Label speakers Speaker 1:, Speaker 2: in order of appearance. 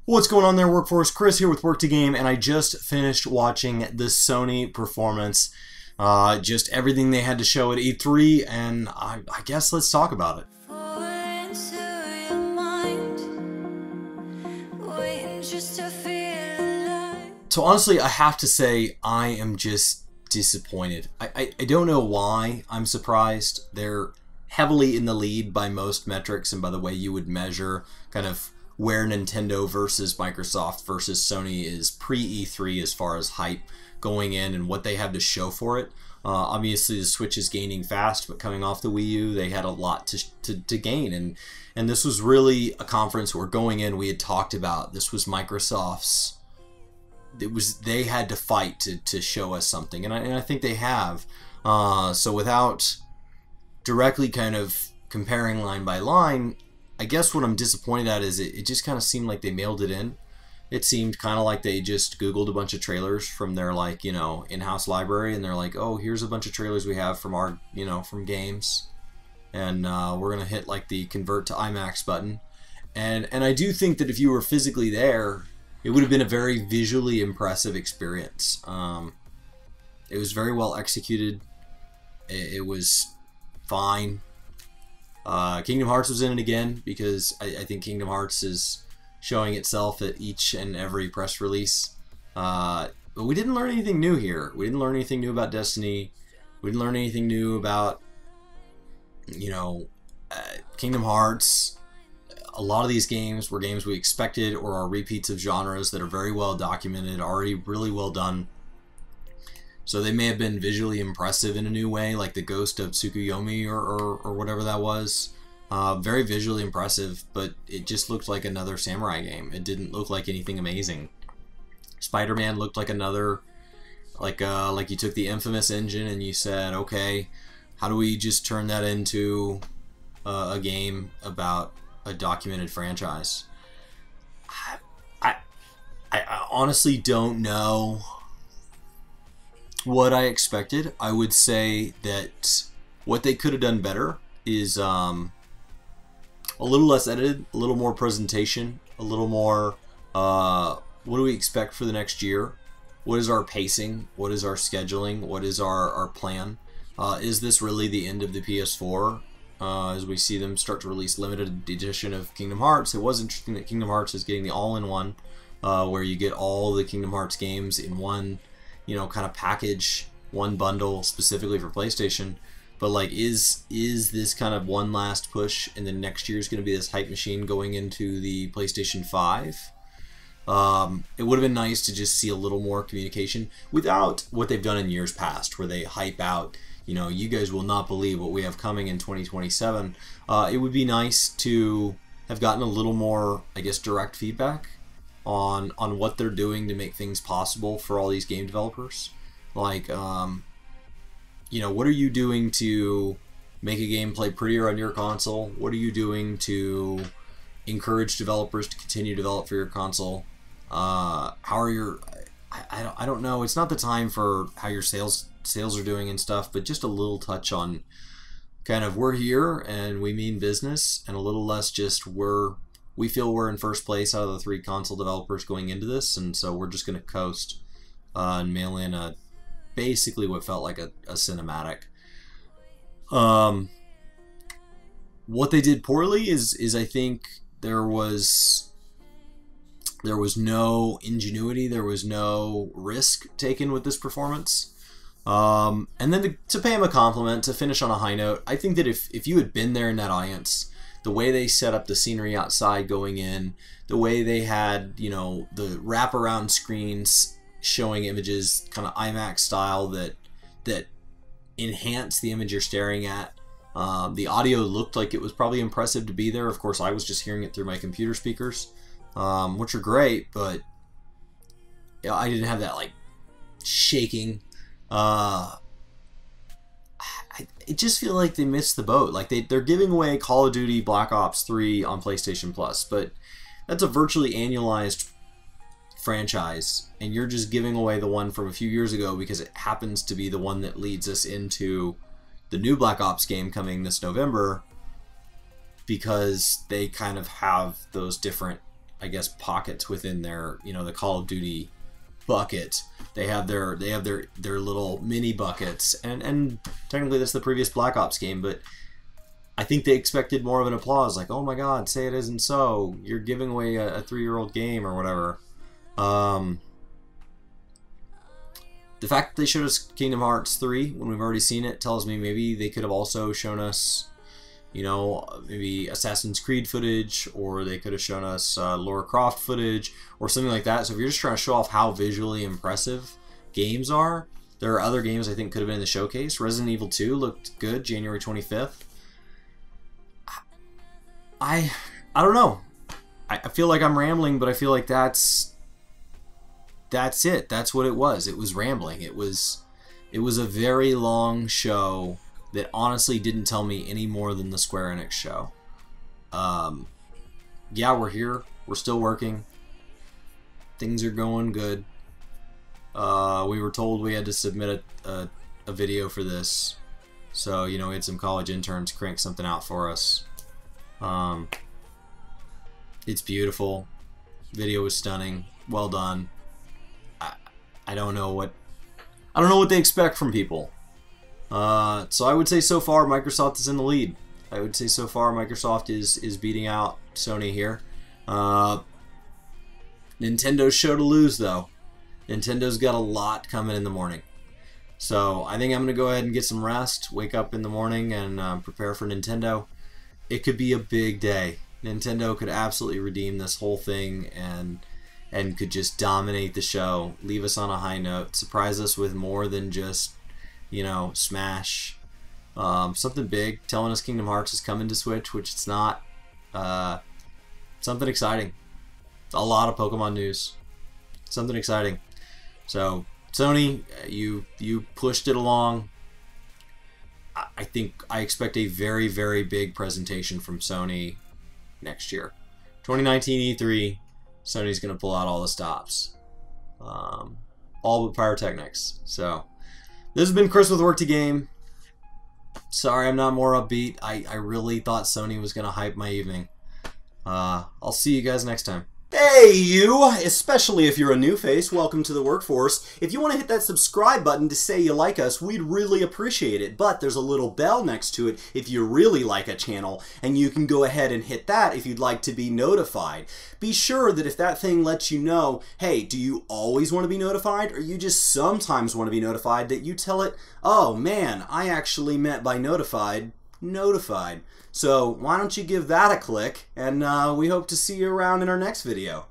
Speaker 1: What's going on there, Workforce? Chris here with Work2Game, and I just finished watching the Sony performance. Just everything they had to show at E3, and I guess let's talk about it. So honestly, I have to say I am just disappointed. I don't know why I'm surprised. They're heavily in the lead by most metrics and by the way you would measure kind of where Nintendo versus Microsoft versus Sony is pre-E3 as far as hype going in and what they have to show for it. Obviously the Switch is gaining fast, but coming off the Wii U, they had a lot to gain. And this was really a conference where going in, we had talked about this was Microsoft's. They had to fight to show us something, and I think they have. So without directly kind of comparing line by line, I guess what I'm disappointed at is it just kind of seemed like they mailed it in. It seemed kind of like they just Googled a bunch of trailers from their, like, you know, in-house library, and they're like, oh, here's a bunch of trailers we have from our, you know, from games, and we're gonna hit like the convert to IMAX button. And I do think that if you were physically there, it would have been a very visually impressive experience. It was very well executed. It was fine. Kingdom Hearts was in it again because I think Kingdom Hearts is showing itself at each and every press release. But we didn't learn anything new here. We didn't learn anything new about Destiny. We didn't learn anything new about, you know, Kingdom Hearts. A lot of these games were games we expected or are repeats of genres that are very well documented, already really well done. So they may have been visually impressive in a new way, like the Ghost of Tsukuyomi or whatever that was. Very visually impressive, but it just looked like another samurai game. It didn't look like anything amazing. Spider-Man looked like another, like you took the Infamous engine and you said, okay, how do we just turn that into a game about a documented franchise? I honestly don't know what I expected. I would say that what they could have done better is a little less edited, a little more presentation, a little more what do we expect for the next year? What is our pacing? What is our scheduling? What is our plan? Is this really the end of the PS4? As we see them start to release limited edition of Kingdom Hearts. It was interesting that Kingdom Hearts is getting the all-in-one, where you get all the Kingdom Hearts games in one, you know, kind of package, one bundle specifically for PlayStation. But like, is this kind of one last push, and then next year is going to be this hype machine going into the PlayStation 5? It would have been nice to just see a little more communication without what they've done in years past, where they hype out, you know, you guys will not believe what we have coming in 2027. It would be nice to have gotten a little more, I guess, direct feedback on what they're doing to make things possible for all these game developers. Like, you know, what are you doing to make a game play prettier on your console? What are you doing to encourage developers to continue to develop for your console? How are your... I don't know. It's not the time for how your sales are doing and stuff, but just a little touch on kind of we're here and we mean business, and a little less just we feel we're in first place out of the 3 console developers going into this, and so we're just going to coast and mail in a basically what felt like a cinematic. What they did poorly is I think there was no ingenuity, there was no risk taken with this performance. And then to pay him a compliment, to finish on a high note, I think that if you had been there in that audience, the way they set up the scenery outside going in, the way they had, you know, the wraparound screens showing images kind of IMAX style that enhance the image you're staring at. The audio looked like it was probably impressive to be there. Of course, I was just hearing it through my computer speakers, which are great, but you know, I didn't have that like shaking. I just feel like they missed the boat. Like they're giving away Call of Duty Black Ops 3 on PlayStation Plus, but that's a virtually annualized franchise, and you're just giving away the one from a few years ago because it happens to be the one that leads us into the new Black Ops game coming this November, because they kind of have those different I guess, pockets within their, you know, the Call of Duty bucket. They have their little mini buckets, and technically that's the previous Black Ops game, but I think they expected more of an applause, like, oh my god, say it isn't so, you're giving away a 3-year-old game or whatever. The fact that they showed us Kingdom Hearts 3 when we've already seen it tells me maybe they could have also shown us, you know, maybe Assassin's Creed footage, or they could have shown us Lara Croft footage, or something like that. So if you're just trying to show off how visually impressive games are, there are other games I think could have been in the showcase. Resident Evil 2 looked good, January 25th. I don't know. I feel like I'm rambling, but I feel like that's it. That's what it was. It was rambling. It was a very long show that honestly didn't tell me any more than the Square Enix show. Yeah, we're here. We're still working. Things are going good. We were told we had to submit a video for this. So, you know, we had some college interns crank something out for us. It's beautiful. Video was stunning. Well done. I don't know what they expect from people. So I would say so far Microsoft is in the lead. I would say so far Microsoft is beating out Sony here. Nintendo's show to lose though. Nintendo's got a lot coming in the morning. So I think I'm going to go ahead and get some rest, wake up in the morning and prepare for Nintendo. It could be a big day. Nintendo could absolutely redeem this whole thing and could just dominate the show, leave us on a high note, surprise us with more than just, you know, Smash. Something big, telling us Kingdom Hearts is coming to Switch, which it's not. Something exciting. A lot of Pokemon news. Something exciting. So, Sony, you pushed it along. I expect a very, very big presentation from Sony next year. 2019 E3, Sony's going to pull out all the stops. All but pyrotechnics. So, this has been Chris with Work to Game. Sorry I'm not more upbeat. I really thought Sony was going to hype my evening. I'll see you guys next time.
Speaker 2: Hey you! Especially if you're a new face, welcome to the workforce. If you want to hit that subscribe button to say you like us, we'd really appreciate it. But there's a little bell next to it if you really like a channel, and you can go ahead and hit that if you'd like to be notified. Be sure that if that thing lets you know, hey, do you always want to be notified, or you just sometimes want to be notified, that you tell it, oh man, I actually meant by notified, notified. So why don't you give that a click, and we hope to see you around in our next video.